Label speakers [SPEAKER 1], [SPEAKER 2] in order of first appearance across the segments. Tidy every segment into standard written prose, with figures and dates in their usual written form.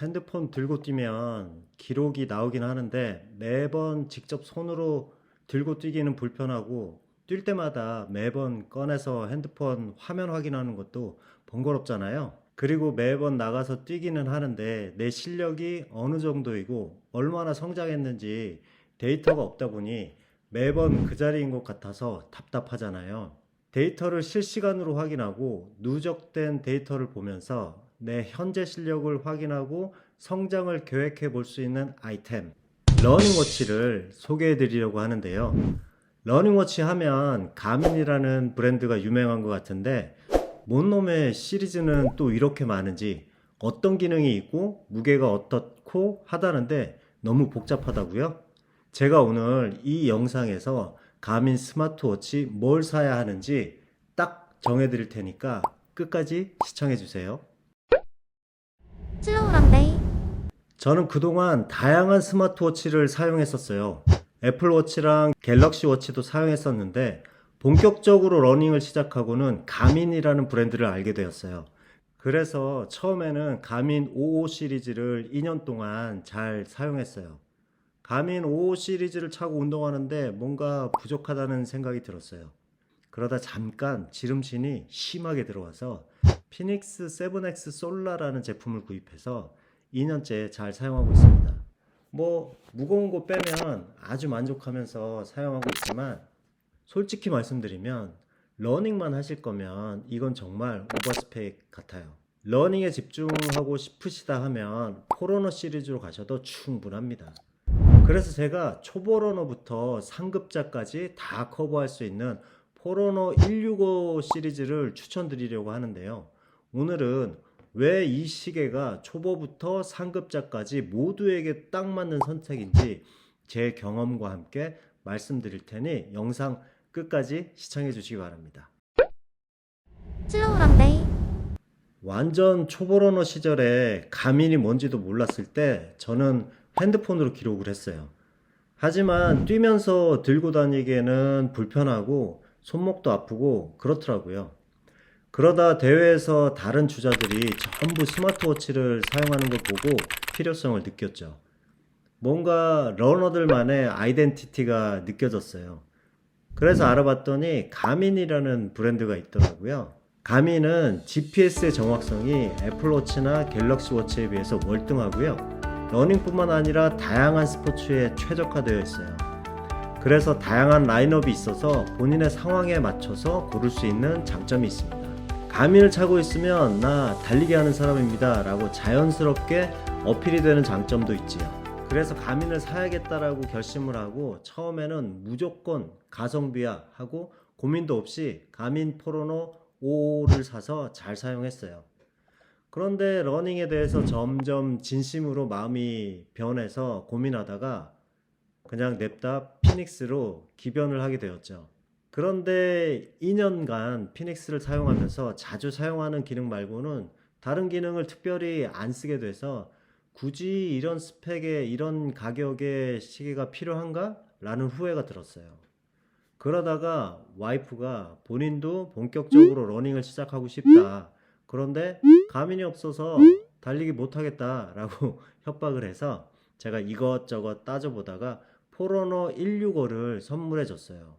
[SPEAKER 1] 핸드폰 들고 뛰면 기록이 나오긴 하는데 매번 직접 손으로 들고 뛰기는 불편하고 뛸 때마다 매번 꺼내서 핸드폰 화면 확인하는 것도 번거롭잖아요. 그리고 매번 나가서 뛰기는 하는데 내 실력이 어느 정도이고 얼마나 성장했는지 데이터가 없다 보니 매번 그 자리인 것 같아서 답답하잖아요. 데이터를 실시간으로 확인하고 누적된 데이터를 보면서 내 현재 실력을 확인하고 성장을 계획해 볼 수 있는 아이템, 러닝워치를 소개해 드리려고 하는데요. 러닝워치 하면 가민이라는 브랜드가 유명한 것 같은데, 뭔 놈의 시리즈는 또 이렇게 많은지, 어떤 기능이 있고 무게가 어떻고 하다는데 너무 복잡하다고요? 제가 오늘 이 영상에서 가민 스마트워치 뭘 사야 하는지 딱 정해 드릴 테니까 끝까지 시청해 주세요.
[SPEAKER 2] 슬로우런데
[SPEAKER 1] 저는 그동안 다양한 스마트워치를 사용했었어요. 애플워치랑 갤럭시워치도 사용했었는데 본격적으로 러닝을 시작하고는 가민이라는 브랜드를 알게 되었어요. 그래서 처음에는 가민 55 시리즈를 2년 동안 잘 사용했어요. 가민 55 시리즈를 차고 운동하는데 뭔가 부족하다는 생각이 들었어요. 그러다 잠깐 지름신이 심하게 들어와서 피닉스 7X 솔라라는 제품을 구입해서 2년째 잘 사용하고 있습니다. 뭐 무거운 거 빼면 아주 만족하면서 사용하고 있지만 솔직히 말씀드리면 러닝만 하실 거면 이건 정말 오버스펙 같아요. 러닝에 집중하고 싶으시다 하면 포로너 시리즈로 가셔도 충분합니다. 그래서 제가 초보 러너부터 상급자까지 다 커버할 수 있는 포로너 165 시리즈를 추천드리려고 하는데요. 오늘은 왜 이 시계가 초보부터 상급자까지 모두에게 딱 맞는 선택인지 제 경험과 함께 말씀드릴 테니 영상 끝까지 시청해 주시기 바랍니다.
[SPEAKER 2] 슬로우런데
[SPEAKER 1] 완전 초보 러너 시절에 가민이 뭔지도 몰랐을 때 저는 핸드폰으로 기록을 했어요. 하지만 뛰면서 들고 다니기에는 불편하고 손목도 아프고 그렇더라고요. 그러다 대회에서 다른 주자들이 전부 스마트워치를 사용하는 걸 보고 필요성을 느꼈죠. 뭔가 러너들만의 아이덴티티가 느껴졌어요. 그래서 알아봤더니 가민이라는 브랜드가 있더라고요. 가민은 GPS의 정확성이 애플워치나 갤럭시워치에 비해서 월등하고요. 러닝뿐만 아니라 다양한 스포츠에 최적화되어 있어요. 그래서 다양한 라인업이 있어서 본인의 상황에 맞춰서 고를 수 있는 장점이 있습니다. 가민을 차고 있으면 나 달리기 하는 사람입니다 라고 자연스럽게 어필이 되는 장점도 있지요. 그래서 가민을 사야겠다라고 결심을 하고 처음에는 무조건 가성비야 하고 고민도 없이 가민 포로노 5를 사서 잘 사용했어요. 그런데 러닝에 대해서 점점 진심으로 마음이 변해서 고민하다가 그냥 냅다 피닉스로 기변을 하게 되었죠. 그런데 2년간 피닉스를 사용하면서 자주 사용하는 기능 말고는 다른 기능을 특별히 안 쓰게 돼서 굳이 이런 스펙에 이런 가격의 시계가 필요한가? 라는 후회가 들었어요. 그러다가 와이프가 본인도 본격적으로 러닝을 시작하고 싶다. 그런데 가민이 없어서 달리기 못하겠다 라고 협박을 해서 제가 이것저것 따져보다가 포로너 165를 선물해 줬어요.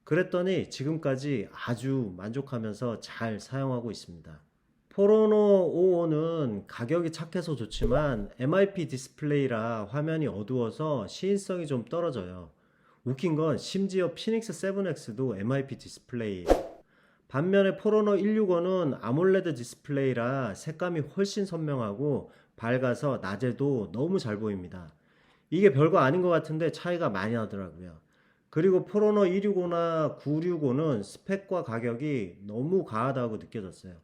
[SPEAKER 1] 그랬더니 지금까지 아주 만족하면서 잘 사용하고 있습니다. 포로노 55는 가격이 착해서 좋지만 MIP 디스플레이라 화면이 어두워서 시인성이 좀 떨어져요. 웃긴 건 심지어 피닉스 7X도 MIP 디스플레이예요. 반면에 포로노 165는 아몰레드 디스플레이라 색감이 훨씬 선명하고 밝아서 낮에도 너무 잘 보입니다. 이게 별거 아닌 것 같은데 차이가 많이 나더라고요. 그리고 포로노 265나 965는 스펙과 가격이 너무 과하다고 느껴졌어요.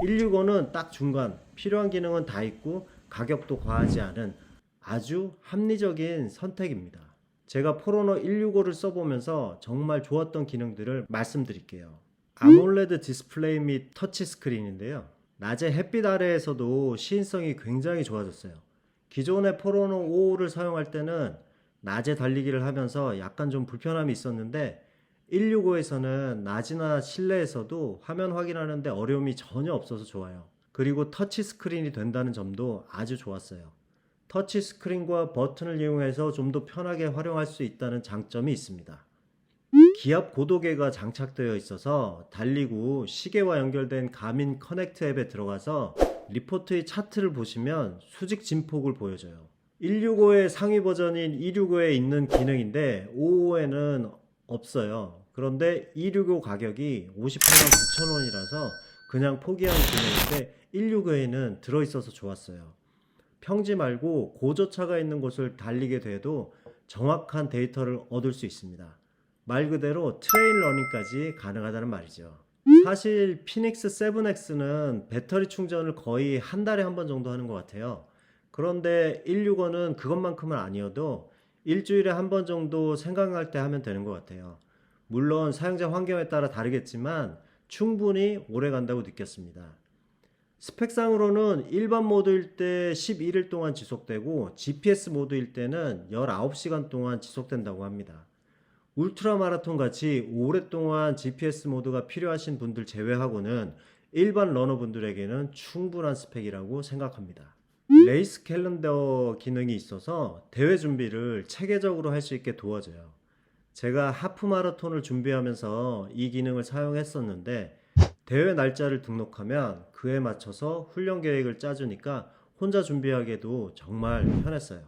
[SPEAKER 1] 165는 딱 중간, 필요한 기능은 다 있고 가격도 과하지 않은 아주 합리적인 선택입니다. 제가 포로노 165를 써보면서 정말 좋았던 기능들을 말씀드릴게요. 아몰레드 디스플레이 및 터치 스크린인데요. 낮에 햇빛 아래에서도 시인성이 굉장히 좋아졌어요. 기존의 포로노 55를 사용할 때는 낮에 달리기를 하면서 약간 좀 불편함이 있었는데 165에서는 낮이나 실내에서도 화면 확인하는데 어려움이 전혀 없어서 좋아요. 그리고 터치 스크린이 된다는 점도 아주 좋았어요. 터치 스크린과 버튼을 이용해서 좀 더 편하게 활용할 수 있다는 장점이 있습니다. 기압 고도계가 장착되어 있어서 달리고 시계와 연결된 가민 커넥트 앱에 들어가서 리포트의 차트를 보시면 수직 진폭을 보여줘요. 165의 상위 버전인 265에 있는 기능인데 555에는 없어요. 그런데 265 가격이 58만 9천 원이라서 그냥 포기하는 기능인데 165에는 들어있어서 좋았어요. 평지 말고 고저차가 있는 곳을 달리게 돼도 정확한 데이터를 얻을 수 있습니다. 말 그대로 트레일 러닝까지 가능하다는 말이죠. 사실 피닉스 7X는 배터리 충전을 거의 한 달에 한 번 정도 하는 것 같아요. 그런데 165는 그것만큼은 아니어도 일주일에 한 번 정도 생각날 때 하면 되는 것 같아요. 물론 사용자 환경에 따라 다르겠지만 충분히 오래 간다고 느꼈습니다. 스펙상으로는 일반 모드일 때 11일 동안 지속되고 GPS 모드일 때는 19시간 동안 지속된다고 합니다. 울트라 마라톤 같이 오랫동안 GPS 모드가 필요하신 분들 제외하고는 일반 러너분들에게는 충분한 스펙이라고 생각합니다. 레이스 캘린더 기능이 있어서 대회 준비를 체계적으로 할 수 있게 도와줘요. 제가 하프 마라톤을 준비하면서 이 기능을 사용했었는데 대회 날짜를 등록하면 그에 맞춰서 훈련 계획을 짜주니까 혼자 준비하기에도 정말 편했어요.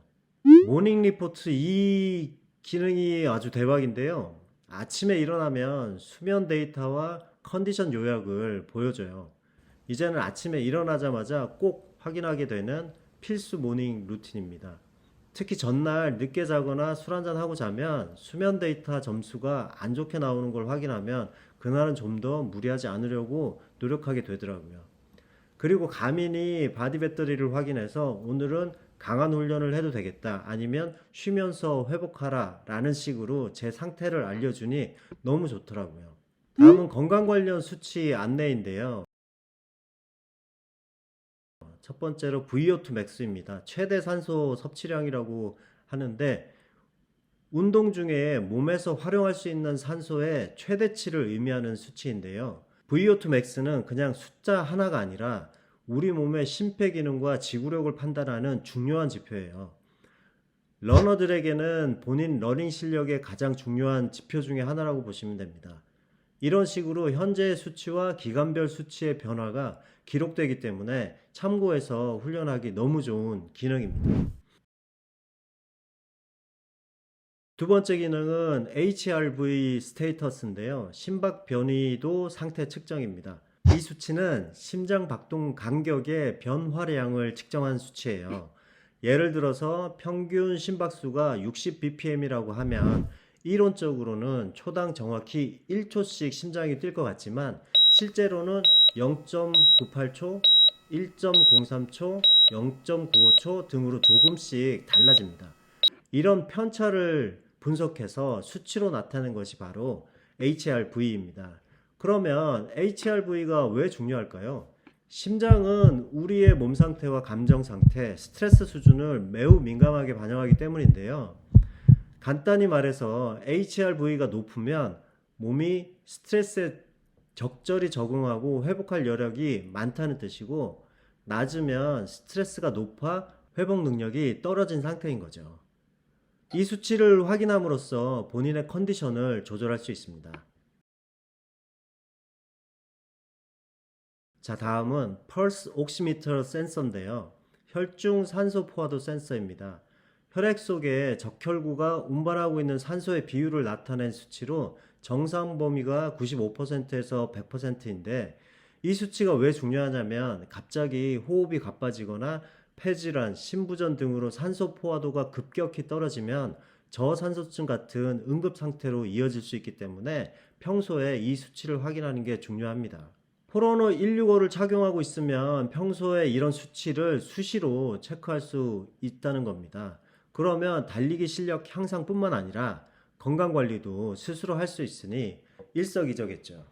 [SPEAKER 1] 모닝 리포트 이 기능이 아주 대박인데요. 아침에 일어나면 수면 데이터와 컨디션 요약을 보여줘요. 이제는 아침에 일어나자마자 꼭 확인하게 되는 필수 모닝 루틴입니다. 특히 전날 늦게 자거나 술 한잔 하고 자면 수면 데이터 점수가 안 좋게 나오는 걸 확인하면 그날은 좀 더 무리하지 않으려고 노력하게 되더라고요. 그리고 가민이 바디 배터리를 확인해서 오늘은 강한 훈련을 해도 되겠다 아니면 쉬면서 회복하라 라는 식으로 제 상태를 알려주니 너무 좋더라고요. 다음은 건강 관련 수치 안내인데요. 첫 번째로 VO2 max입니다. 최대 산소 섭취량이라고 하는데 운동 중에 몸에서 활용할 수 있는 산소의 최대치를 의미하는 수치인데요. VO2 max는 그냥 숫자 하나가 아니라 우리 몸의 심폐기능과 지구력을 판단하는 중요한 지표예요. 러너들에게는 본인 러닝 실력의 가장 중요한 지표 중에 하나라고 보시면 됩니다. 이런 식으로 현재의 수치와 기간별 수치의 변화가 기록되기 때문에 참고해서 훈련하기 너무 좋은 기능입니다. 두 번째 기능은 HRV 스테이터스인데요. 심박 변이도 상태 측정입니다. 이 수치는 심장 박동 간격의 변화량을 측정한 수치예요. 예를 들어서 평균 심박수가 60bpm이라고 하면 이론적으로는 초당 정확히 1초씩 심장이 뛸 것 같지만 실제로는 0.98초, 1.03초, 0.95초 등으로 조금씩 달라집니다. 이런 편차를 분석해서 수치로 나타낸 것이 바로 HRV입니다. 그러면 HRV가 왜 중요할까요? 심장은 우리의 몸 상태와 감정 상태, 스트레스 수준을 매우 민감하게 반영하기 때문인데요. 간단히 말해서 HRV가 높으면 몸이 스트레스에 적절히 적응하고 회복할 여력이 많다는 뜻이고 낮으면 스트레스가 높아 회복 능력이 떨어진 상태인 거죠. 이 수치를 확인함으로써 본인의 컨디션을 조절할 수 있습니다. 자, 다음은 펄스 옥시미터 센서인데요. 혈중 산소 포화도 센서입니다. 혈액 속에 적혈구가 운반하고 있는 산소의 비율을 나타낸 수치로 정상 범위가 95%에서 100%인데 이 수치가 왜 중요하냐면 갑자기 호흡이 가빠지거나 폐질환, 심부전 등으로 산소 포화도가 급격히 떨어지면 저산소증 같은 응급 상태로 이어질 수 있기 때문에 평소에 이 수치를 확인하는 게 중요합니다. 포로노 165를 착용하고 있으면 평소에 이런 수치를 수시로 체크할 수 있다는 겁니다. 그러면 달리기 실력 향상뿐만 아니라 건강관리도 스스로 할 수 있으니 일석이조겠죠.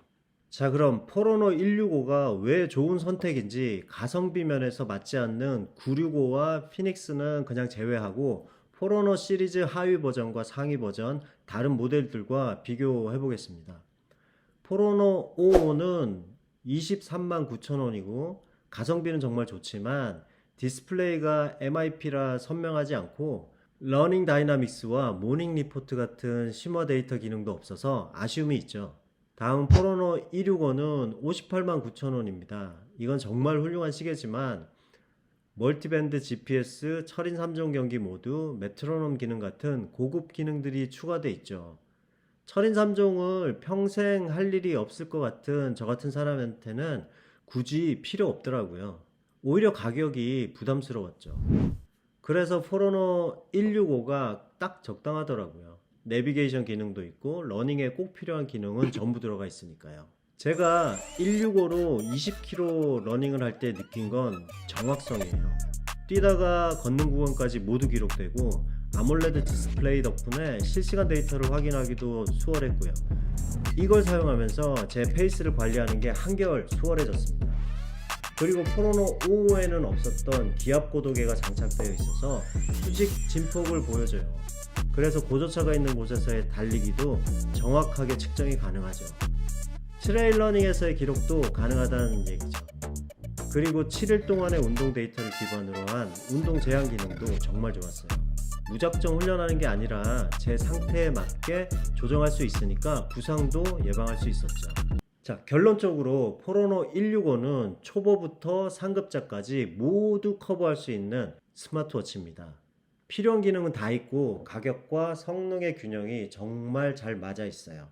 [SPEAKER 1] 자, 그럼 포로노 165가 왜 좋은 선택인지 가성비 면에서 맞지 않는 965와 피닉스는 그냥 제외하고 포로노 시리즈 하위 버전과 상위 버전 다른 모델들과 비교해 보겠습니다. 포로노 55는 23만 9천 원이고 가성비는 정말 좋지만 디스플레이가 MIP라 선명하지 않고 러닝 다이나믹스와 모닝 리포트 같은 심화 데이터 기능도 없어서 아쉬움이 있죠. 다음 포로노 265는 58만 9천 원입니다. 이건 정말 훌륭한 시계지만 멀티밴드 GPS, 철인 3종 경기 모드, 메트로놈 기능 같은 고급 기능들이 추가돼 있죠. 철인 3종을 평생 할 일이 없을 것 같은 저 같은 사람한테는 굳이 필요 없더라고요. 오히려 가격이 부담스러웠죠. 그래서 포로노 165가 딱 적당하더라고요. 내비게이션 기능도 있고 러닝에 꼭 필요한 기능은 전부 들어가 있으니까요. 제가 165로 20km 러닝을 할 때 느낀 건 정확성이에요. 뛰다가 걷는 구간까지 모두 기록되고 아몰레드 디스플레이 덕분에 실시간 데이터를 확인하기도 수월했고요. 이걸 사용하면서 제 페이스를 관리하는 게 한결 수월해졌습니다. 그리고 포로노 55에는 없었던 기압 고도계가 장착되어 있어서 수직 진폭을 보여줘요. 그래서 고저차가 있는 곳에서의 달리기도 정확하게 측정이 가능하죠. 트레일 러닝에서의 기록도 가능하다는 얘기죠. 그리고 7일 동안의 운동 데이터를 기반으로 한 운동 제한 기능도 정말 좋았어요. 무작정 훈련하는 게 아니라 제 상태에 맞게 조정할 수 있으니까 부상도 예방할 수 있었죠. 자, 결론적으로 포로노 165는 초보부터 상급자까지 모두 커버할 수 있는 스마트워치입니다. 필요한 기능은 다 있고 가격과 성능의 균형이 정말 잘 맞아 있어요.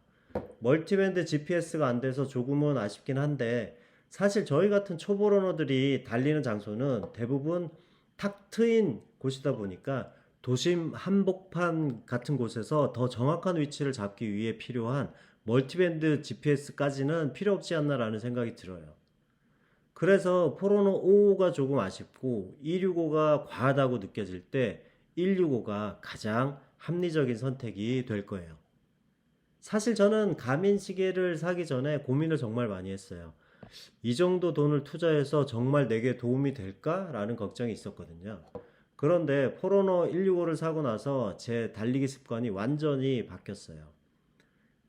[SPEAKER 1] 멀티밴드 GPS가 안 돼서 조금은 아쉽긴 한데 사실 저희 같은 초보 러너들이 달리는 장소는 대부분 탁 트인 곳이다 보니까 도심 한복판 같은 곳에서 더 정확한 위치를 잡기 위해 필요한 멀티밴드 GPS까지는 필요 없지 않나라는 생각이 들어요. 그래서 포로노 55가 조금 아쉽고 265가 과하다고 느껴질 때 165가 가장 합리적인 선택이 될 거예요. 사실 저는 가민 시계를 사기 전에 고민을 정말 많이 했어요. 이 정도 돈을 투자해서 정말 내게 도움이 될까라는 걱정이 있었거든요. 그런데 포로노 165를 사고 나서 제 달리기 습관이 완전히 바뀌었어요.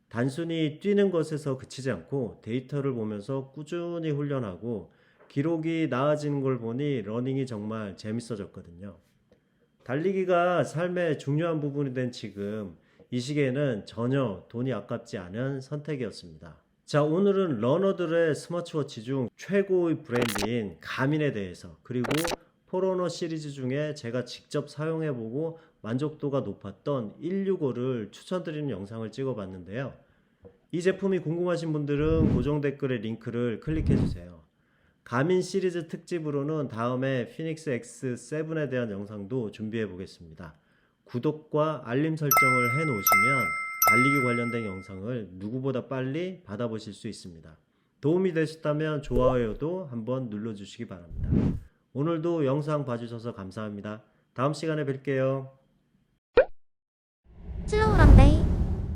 [SPEAKER 1] 단순히 뛰는 것에서 그치지 않고 데이터를 보면서 꾸준히 훈련하고 기록이 나아지는 걸 보니 러닝이 정말 재밌어졌거든요. 달리기가 삶의 중요한 부분이 된 지금 이 시계는 전혀 돈이 아깝지 않은 선택이었습니다. 자, 오늘은 러너들의 스마트워치 중 최고의 브랜드인 가민에 대해서 그리고 포로노 시리즈 중에 제가 직접 사용해보고 만족도가 높았던 165를 추천드리는 영상을 찍어봤는데요. 이 제품이 궁금하신 분들은 고정 댓글에 링크를 클릭해주세요. 가민 시리즈 특집으로는 다음에 피닉스 X7에 대한 영상도 준비해보겠습니다. 구독과 알림 설정을 해놓으시면 달리기 관련된 영상을 누구보다 빨리 받아보실 수 있습니다. 도움이 되셨다면 좋아요도 한번 눌러주시기 바랍니다. 오늘도 영상 봐주셔서 감사합니다. 다음 시간에 뵐게요.
[SPEAKER 2] 슬로우 런데이